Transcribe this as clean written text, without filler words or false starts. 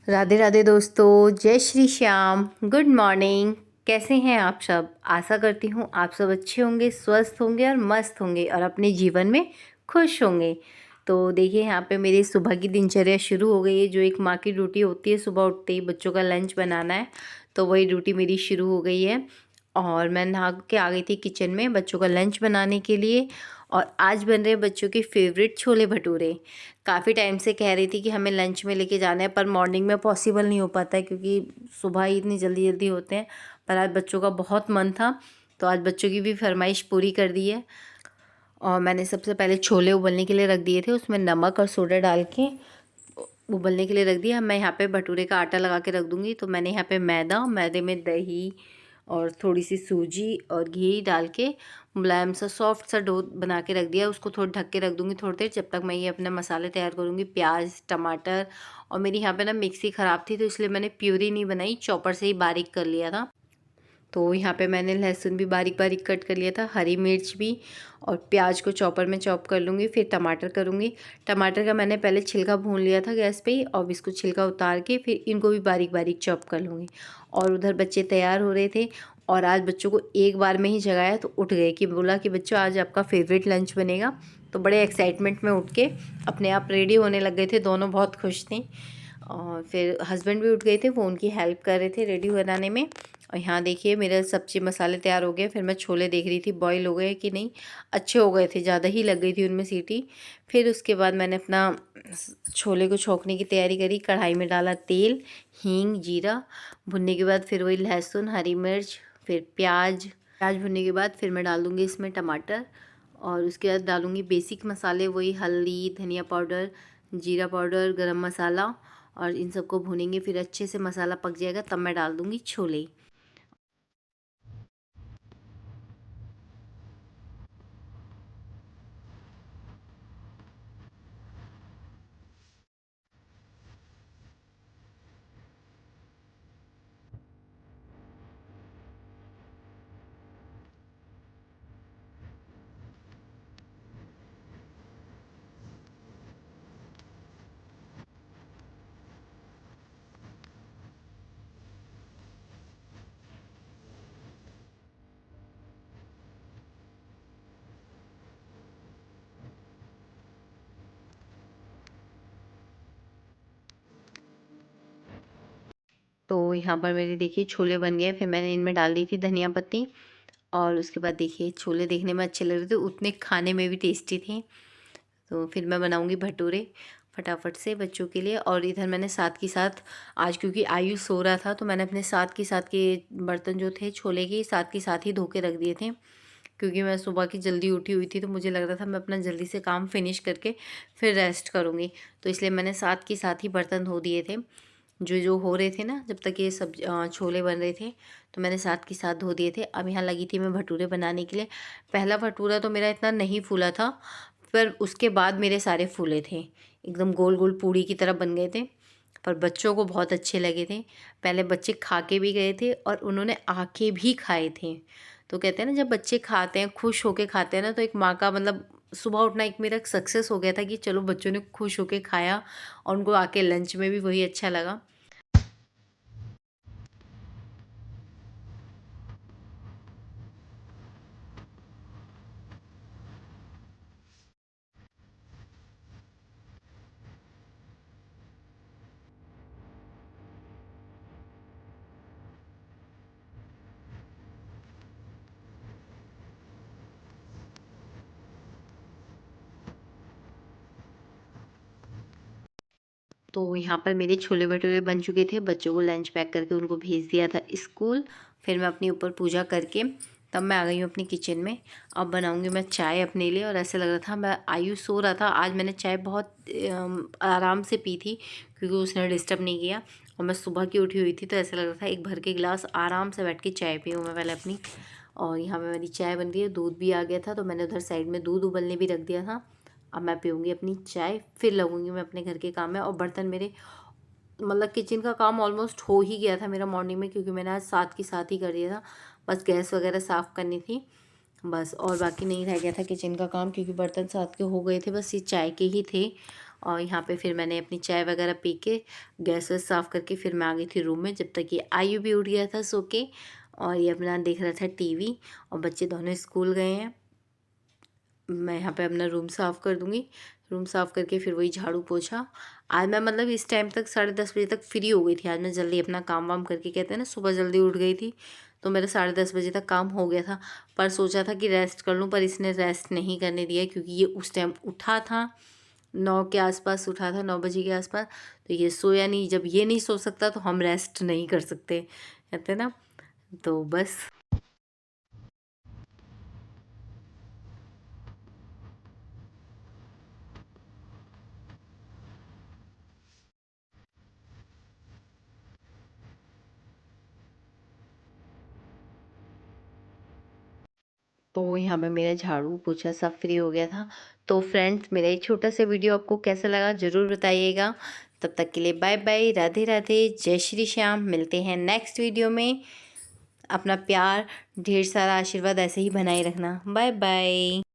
राधे राधे दोस्तों, जय Shri Shyam, good morning. कैसे हैं आप सब? आशा करती हूँ आप सब अच्छे होंगे, स्वस्थ होंगे और मस्त होंगे और अपने जीवन में खुश होंगे। तो देखिए, यहाँ पे मेरी सुबह की दिनचर्या शुरू हो गई है। जो एक माँ की ड्यूटी होती है, सुबह उठते ही बच्चों का लंच बनाना है, तो वही ड्यूटी मेरी शुरू हो गई है। और मैं नहा के आ गई थी किचन में बच्चों का लंच बनाने के लिए। और आज बन रहे बच्चों के फेवरेट छोले भटूरे। काफ़ी टाइम से कह रही थी कि हमें लंच में लेके जाना है, पर मॉर्निंग में पॉसिबल नहीं हो पाता है क्योंकि सुबह ही इतनी जल्दी जल्दी होते हैं। पर आज बच्चों का बहुत मन था, तो आज बच्चों की भी फरमाइश पूरी कर दी है। और मैंने सबसे पहले छोले उबलने के लिए रख दिए थे, उसमें नमक और सोडा डाल के उबलने के लिए रख दिया। मैं यहाँ पे भटूरे का आटा लगा के रख दूँगी। तो मैंने यहाँ पे मैदे में दही और थोड़ी सी सूजी और घी डाल के मुलायम सा सॉफ्ट सा डो बना के रख दिया। उसको थोड़ा ढक के रख दूँगी थोड़ी देर, जब तक मैं ये अपने मसाले तैयार करूँगी। प्याज, टमाटर, और मेरी यहाँ पे ना मिक्सी ख़राब थी, तो इसलिए मैंने प्यूरी नहीं बनाई, चॉपर से ही बारीक कर लिया था। तो यहाँ पे मैंने लहसुन भी बारीक बारीक कट कर लिया था, हरी मिर्च भी, और प्याज को चॉपर में चॉप कर लूँगी। फिर टमाटर करूँगी। टमाटर का मैंने पहले छिलका भून लिया था गैस पे ही, और इसको छिलका उतार के फिर इनको भी बारीक बारीक चॉप कर लूँगी। और उधर बच्चे तैयार हो रहे थे, और आज बच्चों को एक बार में ही जगाया तो उठ गए कि बोला कि बच्चों आज आपका फेवरेट लंच बनेगा। तो बड़े एक्साइटमेंट में उठ के अपने आप रेडी होने लग गए थे, दोनों बहुत खुश थे। और फिर हस्बैंड भी उठ गए थे, वो उनकी हेल्प कर रहे थे रेडी बनाने में। और यहाँ देखिए मेरे सब्जी मसाले तैयार हो गए। फिर मैं छोले देख रही थी बॉईल हो गए कि नहीं। अच्छे हो गए थे, ज़्यादा ही लग गई थी उनमें सीटी। फिर उसके बाद मैंने अपना छोले को छोंकने की तैयारी करी। कढ़ाई में डाला तेल, हींग, जीरा। भुनने के बाद फिर वही लहसुन, हरी मिर्च, फिर प्याज। प्याज भुनने के बाद फिर मैं डाल दूँगी इसमें टमाटर। और उसके बाद डालूँगी बेसिक मसाले, वही हल्दी, धनिया पाउडर, जीरा पाउडर, गरम मसाला। और इन सबको भूनेंगे, फिर अच्छे से मसाला पक जाएगा तब मैं डाल दूँगी छोले। तो यहाँ पर मेरे देखिए छोले बन गए। फिर मैंने इनमें डाल दी थी धनिया पत्ती। और उसके बाद देखिए छोले देखने में अच्छे लग रहे थे, उतने खाने में भी टेस्टी थे। तो फिर मैं बनाऊंगी भटूरे फटाफट से बच्चों के लिए। और इधर मैंने साथ के साथ, आज क्योंकि आयुष सो रहा था, तो मैंने अपने साथ के बर्तन जो थे छोले के साथ ही धो के रख दिए थे। क्योंकि मैं सुबह की जल्दी उठी हुई थी, तो मुझे लग रहा था मैं अपना जल्दी से काम फिनिश करके फिर रेस्ट करूँगी। तो इसलिए मैंने साथ ही बर्तन धो दिए थे। जो जो हो रहे थे ना, जब तक ये सब छोले बन रहे थे, तो मैंने साथ के साथ धो दिए थे। अब यहाँ लगी थी मैं भटूरे बनाने के लिए। पहला भटूरा तो मेरा इतना नहीं फूला था, पर उसके बाद मेरे सारे फूले थे, एकदम गोल गोल पूड़ी की तरह बन गए थे। पर बच्चों को बहुत अच्छे लगे थे। पहले बच्चे खा के भी गए थे और उन्होंने आके भी खाए थे। तो कहते हैं ना, जब बच्चे खाते हैं, खुश होके खाते हैं ना, तो एक माँ का मतलब सुबह उठना एक मेरा सक्सेस हो गया था कि चलो बच्चों ने खुश होके खाया। और उनको आके लंच में भी वही अच्छा लगा। तो यहाँ पर मेरे छोले भटूरे बन चुके थे। बच्चों को लंच पैक करके उनको भेज दिया था स्कूल। फिर मैं अपनी ऊपर पूजा करके तब मैं आ गई हूँ अपनी किचन में। अब बनाऊँगी मैं चाय अपने लिए। और ऐसे लग रहा था, मैं आयुष सो रहा था, आज मैंने चाय बहुत आराम से पी थी क्योंकि उसने डिस्टर्ब नहीं किया। और मैं सुबह की उठी हुई थी, तो ऐसा लग रहा था एक भर के गिलास आराम से बैठ के चाय पीऊँ मैं पहले अपनी। और यहाँ पे मेरी चाय बन रही है, दूध भी आ गया था, तो मैंने उधर साइड में दूध उबलने भी रख दिया था। अब मैं पीऊँगी अपनी चाय, फिर लगूँगी मैं अपने घर के काम में। और बर्तन मेरे, मतलब किचन का काम ऑलमोस्ट हो ही गया था मेरा मॉर्निंग में, क्योंकि मैंने आज साथ ही कर दिया था। बस गैस वगैरह साफ़ करनी थी बस, और बाकी नहीं रह गया था किचन का काम, क्योंकि बर्तन साथ के हो गए थे, बस ये चाय के ही थे। और यहाँ पे फिर मैंने अपनी चाय वगैरह पी के गैस वैस साफ़ करके फिर मैं आ गई थी रूम में, जब तक ये आयु भी उठ गया था सो के, और ये अपना देख रहा था टीवी, और बच्चे दोनों स्कूल गए हैं। मैं यहाँ पे अपना रूम साफ़ कर दूँगी। रूम साफ़ करके फिर वही झाड़ू पोछा। आज मैं मतलब इस टाइम तक 10:30 बजे तक फ्री हो गई थी। आज मैं जल्दी अपना काम वाम करके, कहते हैं ना सुबह जल्दी उठ गई थी, तो मेरा 10:30 बजे तक काम हो गया था। पर सोचा था कि रेस्ट कर लूँ, पर इसने रेस्ट नहीं करने दिया, क्योंकि ये उस टाइम उठा था, 9 के आसपास उठा था, 9 बजे के आसपास। तो ये सोया नहीं, जब ये नहीं सो सकता तो हम रेस्ट नहीं कर सकते, कहते हैं ना। तो बस तो यहाँ पे मेरा झाड़ू पोछा सब फ्री हो गया था। तो फ्रेंड्स, मेरा ये छोटा सा वीडियो आपको कैसा लगा ज़रूर बताइएगा। तब तक के लिए बाय बाय, राधे राधे, जय श्री श्याम। मिलते हैं नेक्स्ट वीडियो में। अपना प्यार, ढेर सारा आशीर्वाद ऐसे ही बनाए रखना। Bye bye.